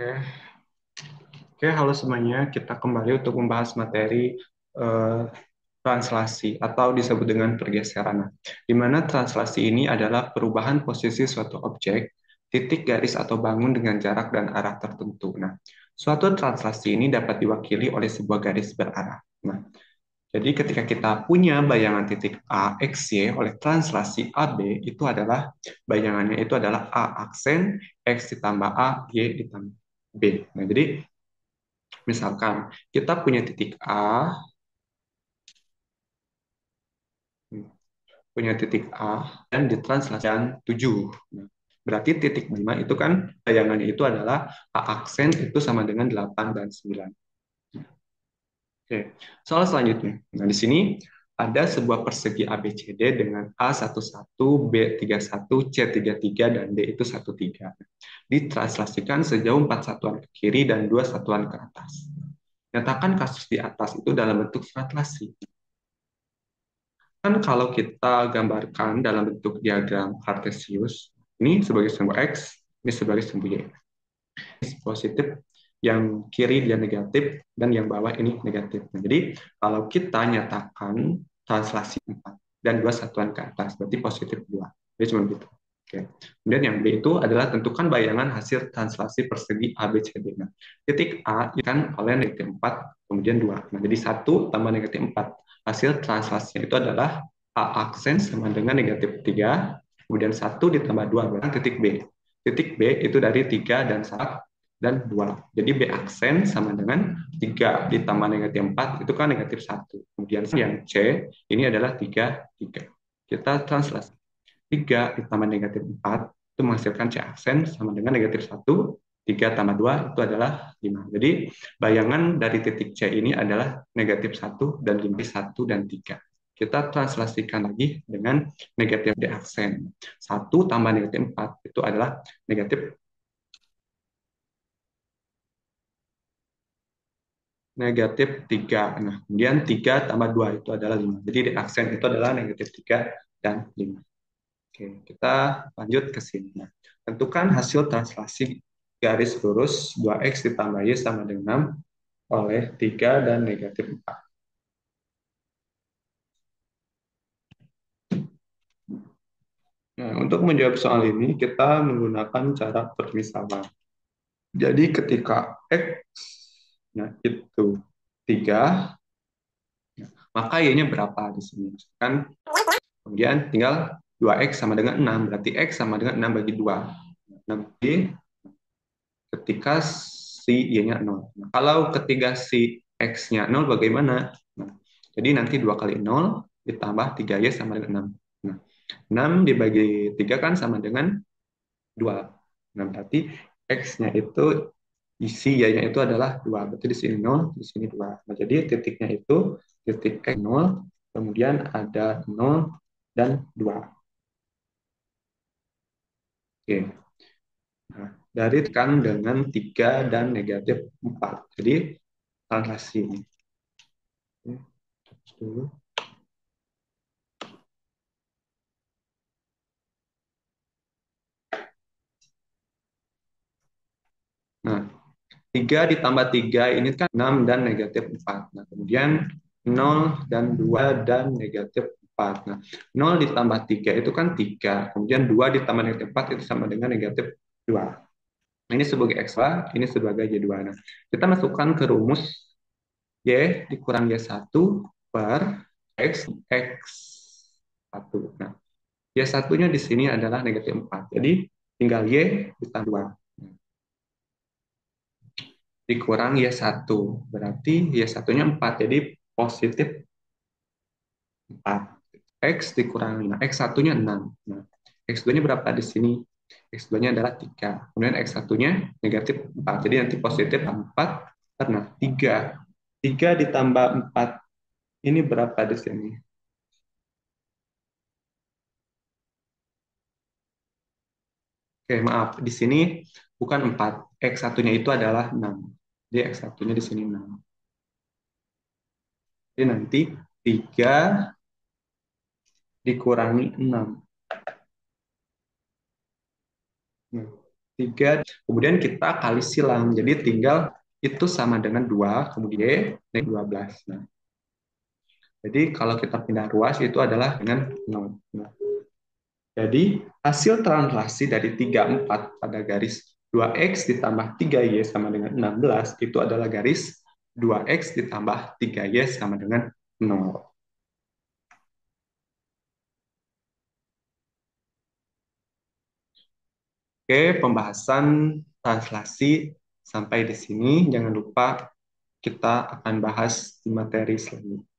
Oke, Oke, halo semuanya. Kita kembali untuk membahas materi eh, translasi atau disebut dengan pergeseran. Nah, di mana translasi ini adalah perubahan posisi suatu objek, titik garis atau bangun dengan jarak dan arah tertentu. Nah, suatu translasi ini dapat diwakili oleh sebuah garis berarah. Nah, jadi ketika kita punya bayangan titik A, X, Y oleh translasi AB, itu adalah bayangannya itu adalah A aksen, X ditambah A, Y ditambah B. Nah, jadi misalkan kita punya titik A, dan ditranslasikan 7. Nah, berarti titik 5 itu kan bayangannya itu adalah A aksen itu sama dengan 8 dan 9. Oke, soal selanjutnya. Nah, di sini ada sebuah persegi ABCD dengan A11, B31, C33, dan D itu 13. Ditranslasikan sejauh 4 satuan ke kiri dan 2 satuan ke atas. Nyatakan kasus di atas itu dalam bentuk translasi. Kan kalau kita gambarkan dalam bentuk diagram kartesius, ini sebagai sumbu X, ini sebagai sumbu Y. Ini positif, yang kiri dia negatif, dan yang bawah ini negatif. Nah, jadi kalau kita nyatakan translasi 4 dan 2 satuan ke atas, berarti positif 2. Jadi cuma gitu. Oke. Kemudian yang B itu adalah tentukan bayangan hasil translasi persegi ABCD. Nah, titik A kan oleh negatif 4, kemudian 2. Nah, jadi 1 tambah negatif 4. Hasil translasinya itu adalah A aksen sama dengan negatif 3, kemudian 1 ditambah 2, berarti titik B. Titik B itu dari 3 dan 1 dan 2. Jadi B aksen sama dengan 3 ditambah negatif 4 itu kan negatif 1. Kemudian yang C ini adalah 3, 3. Kita translasi. 3 ditambah negatif 4 itu menghasilkan C aksen sama dengan negatif 1. 3 tambah 2 itu adalah 5. Jadi bayangan dari titik C ini adalah negatif 1 dan 5, 1 dan 3. Kita translasikan lagi dengan negatif D aksen. 1 tambah negatif 4 itu adalah negatif negatif 3. Nah, kemudian 3 tambah 2 itu adalah 5. Jadi di aksen itu adalah negatif 3 dan 5. Oke, kita lanjut ke sini. Nah, tentukan hasil translasi garis lurus 2x ditambah y sama dengan 6 oleh 3 dan negatif 4. Nah, untuk menjawab soal ini, kita menggunakan cara permisalan. Jadi ketika x-nya itu 3, maka y-nya berapa di sini? Kan kemudian tinggal 2x sama dengan 6, berarti x sama dengan 6 bagi 2. 6 bagi ketika si y-nya 0. Nah, kalau ketika si x-nya 0 bagaimana? Nah, jadi nanti 2 kali 0 ditambah 3y sama dengan 6. Nah, 6 dibagi 3 kan sama dengan 2. Nah, berarti x-nya itu isi y-nya itu adalah 2. Berarti di sini 0, di sini 2. Nah, jadi titiknya itu titik x 0, kemudian ada 0 dan 2. Oke. Nah, dari tekan dengan 3 dan negatif 4. Jadi translasi ini. Oke, nah, 3 ditambah 3 ini kan 6 dan negatif 4. Nah, kemudian 0 dan 2 dan negatif 4. Nah, 0 ditambah 3 itu kan 3. Kemudian 2 ditambah negatif 4 itu sama dengan negatif 2. Nah, ini sebagai X, ini sebagai Y2. Nah, kita masukkan ke rumus Y dikurang Y1 per X 1. Nah, Y1-nya di sini adalah negatif 4. Jadi tinggal Y ditambah 2 dikurang Y1. Berarti Y1-nya 4. Jadi positif 4. X dikurang 5. X1-nya 6. Nah, X2-nya berapa di sini? X2-nya adalah 3. Kemudian X1-nya negatif 4. Jadi nanti positif 4 karena 3. 3 ditambah 4. Ini berapa di sini? Oke, maaf. Di sini bukan 4. X1-nya itu adalah 6. Jadi X1-nya di sini 6. Jadi nanti 3 dikurangi 6. 3, kemudian kita kali silang. Jadi tinggal itu sama dengan 2, kemudian dari 12. Nah, jadi kalau kita pindah ruas itu adalah dengan 0. Nah, jadi hasil translasi dari 34 pada garis 2x ditambah 3y sama dengan 16 itu adalah garis 2x ditambah 3y sama dengan 0. Oke, pembahasan translasi sampai di sini. Jangan lupa kita akan bahas di materi selanjutnya.